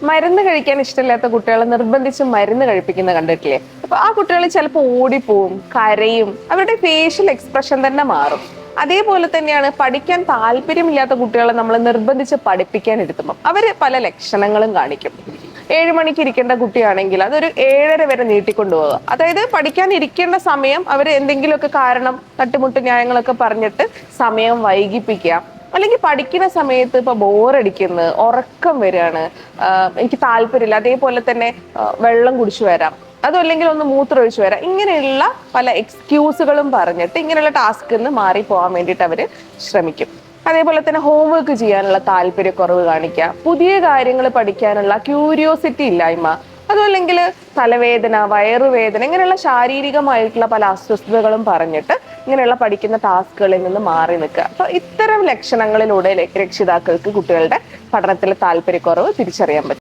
മരുന്ന് കഴിക്കാൻ ഇഷ്ടമില്ലാത്ത കുട്ടികളെ നിർബന്ധിച്ച് മരുന്ന് കഴിപ്പിക്കുന്ന കണ്ടിട്ടില്ലേ? അപ്പൊ ആ കുട്ടികൾ ചിലപ്പോൾ ഓടിപ്പോവും, കരയും, അവരുടെ ഫേഷ്യൽ എക്സ്പ്രഷൻ തന്നെ മാറും. അതേപോലെ തന്നെയാണ് പഠിക്കാൻ താല്പര്യമില്ലാത്ത കുട്ടികളെ നമ്മൾ നിർബന്ധിച്ച് പഠിപ്പിക്കാൻ ഇരുത്തുമ്പോൾ അവര് പല ലക്ഷണങ്ങളും കാണിക്കും. 7 മണിക്ക് ഇരിക്കേണ്ട കുട്ടിയാണെങ്കിൽ അതൊരു 7:30 വരെ നീട്ടിക്കൊണ്ടുപോകുക. അതായത് പഠിക്കാൻ ഇരിക്കേണ്ട സമയം അവർ എന്തെങ്കിലുമൊക്കെ കാരണം തട്ടുമുട്ട് ന്യായങ്ങളൊക്കെ പറഞ്ഞിട്ട് സമയം വൈകിപ്പിക്കുക. അല്ലെങ്കിൽ പഠിക്കുന്ന സമയത്ത് ഇപ്പൊ ബോറടിക്കുന്നു, ഉറക്കം വരികയാണ്, എനിക്ക് താല്പര്യമില്ല, അതേപോലെ തന്നെ വെള്ളം കുടിച്ചു വരാം, അതും അല്ലെങ്കിൽ ഒന്ന് മൂത്രമൊഴിച്ചു വരാം, ഇങ്ങനെയുള്ള പല എക്സ്ക്യൂസുകളും പറഞ്ഞിട്ട് ഇങ്ങനെയുള്ള ടാസ്കിൽ നിന്ന് മാറിപ്പോകാൻ വേണ്ടിയിട്ട് അവര് ശ്രമിക്കും. അതേപോലെ തന്നെ ഹോംവർക്ക് ചെയ്യാനുള്ള താല്പര്യക്കുറവ് കാണിക്കുക, പുതിയ കാര്യങ്ങൾ പഠിക്കാനുള്ള ക്യൂരിയോസിറ്റി ഇല്ലായ്മ, അതുമല്ലെങ്കിൽ തലവേദന, വയറുവേദന, ഇങ്ങനെയുള്ള ശാരീരികമായിട്ടുള്ള പല അസ്വസ്ഥതകളും പറഞ്ഞിട്ട് ഇങ്ങനെയുള്ള പഠിക്കുന്ന ടാസ്കുകളിൽ നിന്ന് മാറി നിൽക്കുക. അപ്പൊ ഇത്തരം ലക്ഷണങ്ങളിലൂടെ രക്ഷിതാക്കൾക്ക് കുട്ടികളുടെ പഠനത്തിലെ താല്പര്യക്കുറവ് തിരിച്ചറിയാൻ പറ്റും.